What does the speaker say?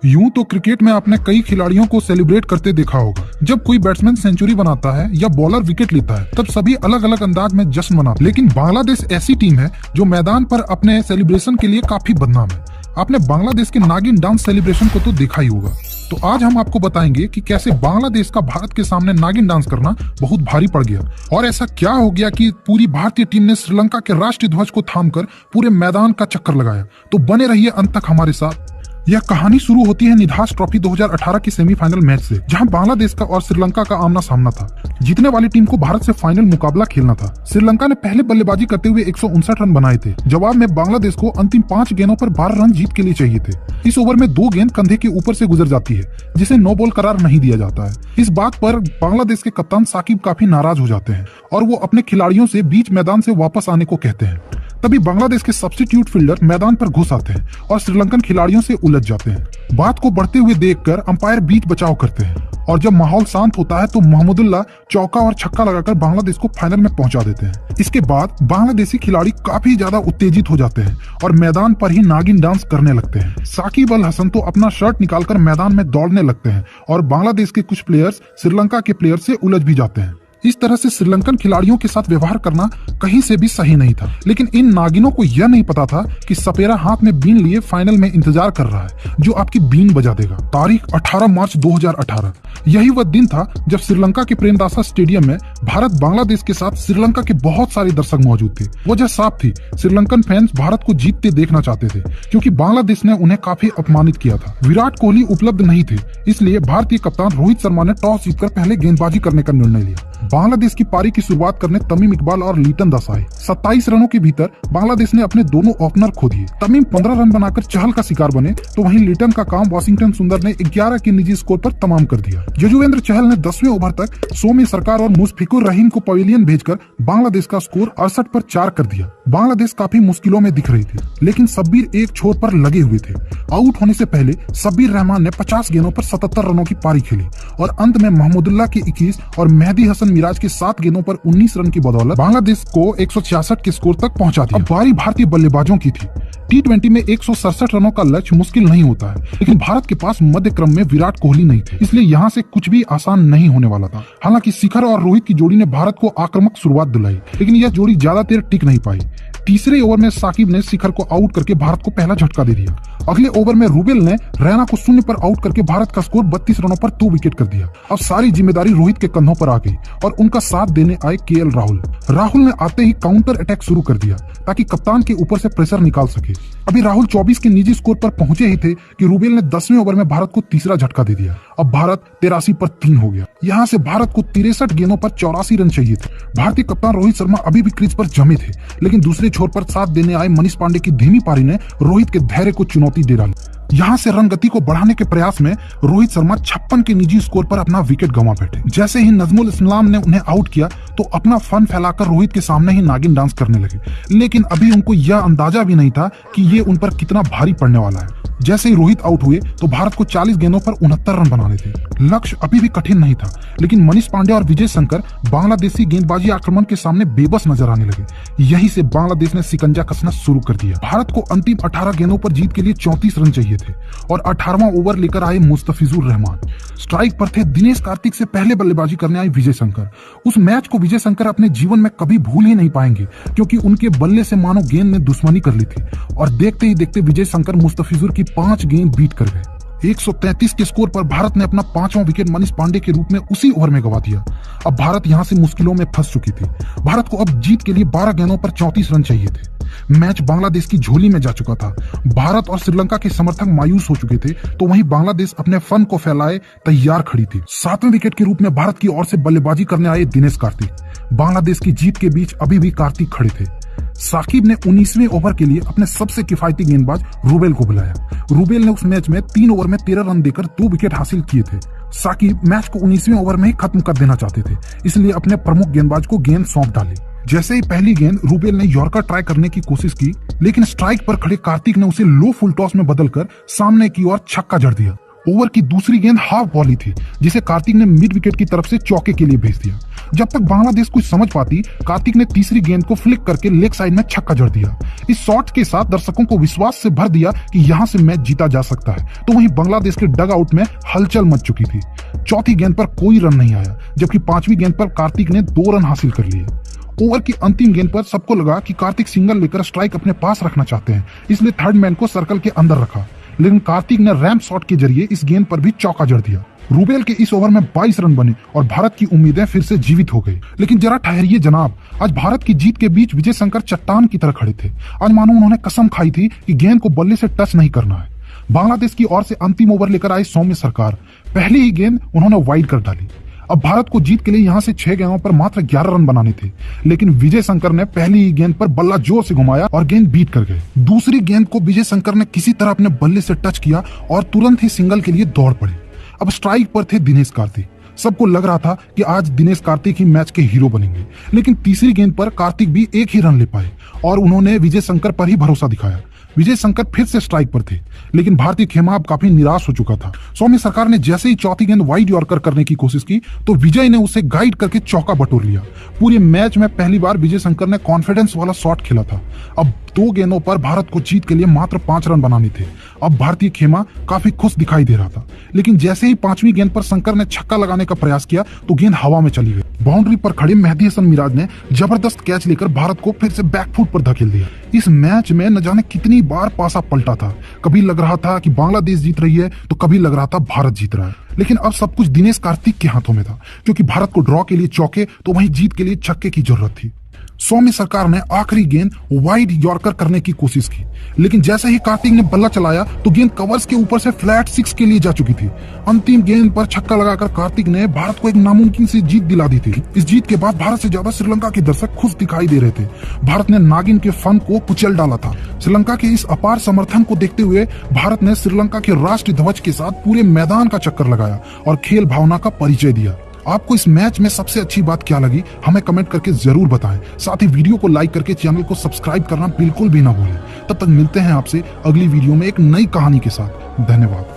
यूं तो क्रिकेट में आपने कई खिलाड़ियों को सेलिब्रेट करते देखा होगा। जब कोई बैट्समैन सेंचुरी बनाता है या बॉलर विकेट लेता है तब सभी अलग अलग अंदाज में जश्न मनाते हैं। लेकिन बांग्लादेश ऐसी टीम है जो मैदान पर अपने सेलिब्रेशन के लिए काफी बदनाम है। आपने बांग्लादेश के नागिन डांस सेलिब्रेशन को तो देखा ही होगा। तो आज हम आपको बताएंगे कि कैसे बांग्लादेश का भारत के सामने नागिन डांस करना बहुत भारी पड़ गया और ऐसा क्या हो गया कि पूरी भारतीय टीम ने श्रीलंका के राष्ट्रीय ध्वज को थामकर पूरे मैदान का चक्कर लगाया। तो बने रहिए अंत तक हमारे साथ। यह कहानी शुरू होती है निधास ट्रॉफी 2018 की सेमीफाइनल मैच से, जहां बांग्लादेश का और श्रीलंका का आमना सामना था। जीतने वाली टीम को भारत से फाइनल मुकाबला खेलना था। श्रीलंका ने पहले बल्लेबाजी करते हुए 159 रन बनाए थे। जवाब में बांग्लादेश को अंतिम 5 गेंदों पर 12 रन जीत के लिए चाहिए थे। इस ओवर में 2 गेंद कंधे के ऊपर से गुजर जाती है, जिसे नो बॉल करार नहीं दिया जाता है। इस बात पर बांग्लादेश के कप्तान साकिब काफी नाराज हो जाते हैं और वो अपने खिलाड़ियों से बीच मैदान से वापस आने को कहते हैं। तभी बांग्लादेश के सब्स्टिट्यूट फील्डर मैदान पर घुस आते हैं और श्रीलंकन खिलाड़ियों से उलझ जाते हैं। बात को बढ़ते हुए देखकर अंपायर बीच बचाव करते हैं और जब माहौल शांत होता है तो मोहम्मदुल्लाह चौका और छक्का लगाकर बांग्लादेश को फाइनल में पहुंचा देते हैं। इसके बाद बांग्लादेशी खिलाड़ी काफी ज्यादा उत्तेजित हो जाते हैं और मैदान पर ही नागिन डांस करने लगते हैं। साकिब अल हसन तो अपना शर्ट निकालकर मैदान में दौड़ने लगते हैं और बांग्लादेश के कुछ प्लेयर्स श्रीलंका के प्लेयर से उलझ भी जाते हैं। इस तरह से श्रीलंकन खिलाड़ियों के साथ व्यवहार करना कहीं से भी सही नहीं था। लेकिन इन नागिनों को यह नहीं पता था कि सपेरा हाथ में बीन लिए फाइनल में इंतजार कर रहा है, जो आपकी बीन बजा देगा। तारीख 18 मार्च 2018। यही वह दिन था जब श्रीलंका के प्रेमदासा स्टेडियम में भारत बांग्लादेश के साथ श्रीलंका के बहुत सारे दर्शक मौजूद थे। वजह साफ थी, श्रीलंकन फैंस भारत को जीतते देखना चाहते थे, क्योंकि बांग्लादेश ने उन्हें काफी अपमानित किया था। विराट कोहली उपलब्ध नहीं थे, इसलिए भारतीय कप्तान रोहित शर्मा ने टॉस जीतकर पहले गेंदबाजी करने का निर्णय लिया। बांग्लादेश की पारी की शुरुआत करने तमीम इकबाल और लिटन दास आए। 27 रनों के भीतर बांग्लादेश ने अपने दोनों ओपनर खो दिए। तमीम 15 रन बनाकर चहल का शिकार बने, तो वहीं लिटन का काम वाशिंगटन सुंदर ने 11 के निजी स्कोर पर तमाम कर दिया। यजुवेंद्र चहल ने 10वें ओवर तक सोमी सरकार और मुशफिकुर रहीम को पवेलियन भेजकर बांग्लादेश का स्कोर 68 पर 4 कर दिया। बांग्लादेश काफी मुश्किलों में दिख रही थी, लेकिन शब्बीर एक छोर पर लगे हुए थे। आउट होने से पहले शब्बीर रहमान ने 50 गेंदों पर 77 रनों की पारी खेली और अंत में मोहम्मदुल्लाह के 21 और मेहदी हसन मिराज के 7 गेंदों पर 19 रन की बदौलत बांग्लादेश को 166 के स्कोर तक पहुंचा दिया। अब बारी भारतीय बल्लेबाजों की थी। T20 में 167 रनों का लक्ष्य मुश्किल नहीं होता है, लेकिन भारत के पास मध्य क्रम में विराट कोहली नहीं थे, इसलिए यहाँ से कुछ भी आसान नहीं होने वाला था। हालांकि शिखर और रोहित की जोड़ी ने भारत को आक्रामक शुरुआत दिलाई, लेकिन यह जोड़ी ज्यादा देर टिक नहीं पाई। तीसरे ओवर में साकिब ने शिखर को आउट करके भारत को पहला झटका दे दिया। अगले ओवर में रूबेल ने रैना को 0 पर आउट करके भारत का स्कोर 32 रनों पर 2 विकेट कर दिया। अब सारी जिम्मेदारी रोहित के कंधों पर आ गई और उनका साथ देने आए केएल राहुल। राहुल ने आते ही काउंटर अटैक शुरू कर दिया ताकि कप्तान के ऊपर से प्रेशर निकाल सके। अभी राहुल 24 के निजी स्कोर पर पहुंचे ही थे कि रूबेल ने 10वें ओवर में भारत को तीसरा झटका दे दिया। अब भारत 83 पर 3 हो गया। यहाँ से भारत को 63 गेंदों पर 84 रन चाहिए थे। भारतीय कप्तान रोहित शर्मा अभी भी क्रीज पर जमे थे, लेकिन दूसरे छोर पर साथ देने आए मनीष पांडे की धीमी पारी ने रोहित के धैर्य को चुनौती दे डाली। यहाँ से रन गति को बढ़ाने के प्रयास में रोहित शर्मा 56 के निजी स्कोर पर अपना विकेट गंवा बैठे। जैसे ही नजमुल इस्लाम ने उन्हें आउट किया तो अपना फन फैलाकर रोहित के सामने ही नागिन डांस करने लगे, लेकिन अभी उनको यह अंदाजा भी नहीं था कि ये उन पर कितना भारी पड़ने वाला है। जैसे ही रोहित आउट हुए तो भारत को 40 गेंदों पर 69 रन बनाने थे। लक्ष्य अभी भी कठिन नहीं था, लेकिन मनीष पांडे और विजय शंकर बांग्लादेशी गेंदबाजी आक्रमण के सामने बेबस नजर आने लगे। यहीं से बांग्लादेश ने शिकंजा कसना शुरू कर दिया। भारत को अंतिम 18 गेंदों पर जीत के लिए 34 रन चाहिए थे और 18वां ओवर लेकर आए मुस्तफिजुर रहमान। स्ट्राइक पर थे दिनेश कार्तिक से पहले बल्लेबाजी करने आए विजय शंकर। उस मैच को विजय शंकर अपने जीवन में कभी भूल ही नहीं पाएंगे, क्योंकि उनके बल्ले से मानो गेंद ने दुश्मनी कर ली थी और देखते ही देखते विजय शंकर मुस्तफिजुर की 5 गेंद बीट कर गए। 133 के स्कोर पर भारत ने अपना 5वां विकेट मनीष पांडे के रूप में उसी ओवर में गंवा दिया। अब भारत यहां से मुश्किलों में फंस चुकी थी। भारत को अब जीत के लिए 12 गेंदों पर 34 रन चाहिए थे। मैच बांग्लादेश की झोली में जा चुका था। भारत और श्रीलंका के समर्थक मायूस हो चुके थे, तो वहीं बांग्लादेश अपने फन को फैलाए तैयार खड़ी थी। 7वें विकेट के रूप में भारत की ओर से बल्लेबाजी करने आए दिनेश कार्तिक। बांग्लादेश की जीत के बीच अभी भी कार्तिक खड़े थे। साकिब ने 19वें ओवर के लिए अपने सबसे किफायती गेंदबाज रूबेल को बुलाया। रूबेल ने उस मैच में 3 ओवर में 13 रन देकर 2 विकेट हासिल किए थे। साकिब मैच को 19वें ओवर में ही खत्म कर देना चाहते थे, इसलिए अपने प्रमुख गेंदबाज को गेंद सौंप डाली। जैसे ही पहली गेंद रूबेल ने यॉर्कर ट्राई करने की कोशिश की, लेकिन स्ट्राइक पर खड़े कार्तिक ने उसे लो फुल टॉस में बदलकर सामने की ओर छक्का जड़ दिया। ओवर की दूसरी गेंद हाफ बॉली थी जिसे कार्तिक ने मिड विकेट की तरफ से चौके के लिए भेज दिया। जब तक बांग्लादेश कुछ समझ पाती, कार्तिक ने तीसरी गेंद को फ्लिक करके लेग साइड में छक्का जड़ दिया। इस शॉट के साथ दर्शकों को विश्वास से भर दिया कि यहां से मैच जीता जा सकता है। तो वहीं बांग्लादेश के डग आउट में हलचल मच चुकी थी। चौथी गेंद पर कोई रन नहीं आया, जबकि पांचवी गेंद पर कार्तिक ने 2 रन हासिल कर लिए। ओवर की अंतिम गेंद पर सबको लगा कि कार्तिक सिंगल लेकर स्ट्राइक अपने पास रखना चाहते हैं, इसलिए थर्ड मैन को सर्कल के अंदर रखा, लेकिन कार्तिक ने रैम्प शॉट के जरिए इस गेंद पर भी चौका जड़ दिया। रूबेल के इस ओवर में 22 रन बने और भारत की उम्मीदें फिर से जीवित हो गई। लेकिन जरा ठहरिए जनाब, आज भारत की जीत के बीच विजय शंकर चट्टान की तरह खड़े थे। आज मानो उन्होंने कसम खाई थी कि गेंद को बल्ले से टच नहीं करना है। बांग्लादेश की ओर से अंतिम ओवर लेकर आई सौम्य सरकार, पहली ही गेंद उन्होंने वाइड कर डाली। अब भारत को जीत के लिए यहां से 6 गेंदों पर मात्र 11 रन बनाने थे, लेकिन विजय शंकर ने पहली ही गेंद पर बल्ला जोर से घुमाया और गेंद बीट कर गए। दूसरी गेंद को विजय शंकर ने किसी तरह अपने बल्ले से टच किया और तुरंत ही सिंगल के लिए दौड़ पड़े। अब स्ट्राइक पर थे दिनेश कार्तिक। सबको लग रहा था कि आज दिनेश कार्तिक ही मैच के हीरो बनेंगे, लेकिन तीसरी गेंद पर कार्तिक भी एक ही रन ले पाए और उन्होंने विजय शंकर पर ही भरोसा दिखाया। विजय शंकर फिर से स्ट्राइक पर थे, लेकिन भारतीय खेमा अब काफी निराश हो चुका था। सौम्य सरकार ने जैसे ही चौथी गेंद वाइड यॉर्कर करने की कोशिश की तो विजय ने उसे गाइड करके चौका बटोर लिया। पूरे मैच में पहली बार विजय शंकर ने कॉन्फिडेंस वाला शॉट खेला था। अब 2 गेंदों पर भारत को जीत के लिए मात्र 5 रन बनाने थे। अब भारतीय खेमा काफी खुश दिखाई दे रहा था, लेकिन जैसे ही 5वीं गेंद पर शंकर ने छक्का लगाने का प्रयास किया तो गेंद हवा में चली गई। बाउंड्री पर खड़े मेहदी हसन मिराज ने जबरदस्त कैच लेकर भारत को फिर से बैकफुट पर धकेल दिया। इस मैच में न जाने कितनी बार पासा पलटा था। कभी लग रहा था कि बांग्लादेश जीत रही है तो कभी लग रहा था भारत जीत रहा है। लेकिन अब सब कुछ दिनेश कार्तिक के हाथों में था, क्योंकि भारत को ड्रॉ के लिए चौके तो वहीं जीत के लिए छक्के की जरूरत थी। सौम्य सरकार ने आखिरी गेंद वाइड यॉर्कर करने की कोशिश की, लेकिन जैसे ही कार्तिक ने बल्ला चलाया तो गेंद कवर्स के ऊपर से फ्लैट 6 के लिए जा चुकी थी। अंतिम गेंद पर छक्का लगाकर कार्तिक ने भारत को एक नामुमकिन सी जीत दिला दी थी। इस जीत के बाद भारत से ज्यादा श्रीलंका के दर्शक खुश दिखाई दे रहे थे। भारत ने नागिन के फन को कुचल डाला था। श्रीलंका के इस अपार समर्थन को देखते हुए भारत ने श्रीलंका के राष्ट्रीय ध्वज के साथ पूरे मैदान का चक्कर लगाया और खेल भावना का परिचय दिया। आपको इस मैच में सबसे अच्छी बात क्या लगी, हमें कमेंट करके जरूर बताएं। साथ ही वीडियो को लाइक करके चैनल को सब्सक्राइब करना बिल्कुल भी ना भूलें। तब तक मिलते हैं आपसे अगली वीडियो में एक नई कहानी के साथ। धन्यवाद।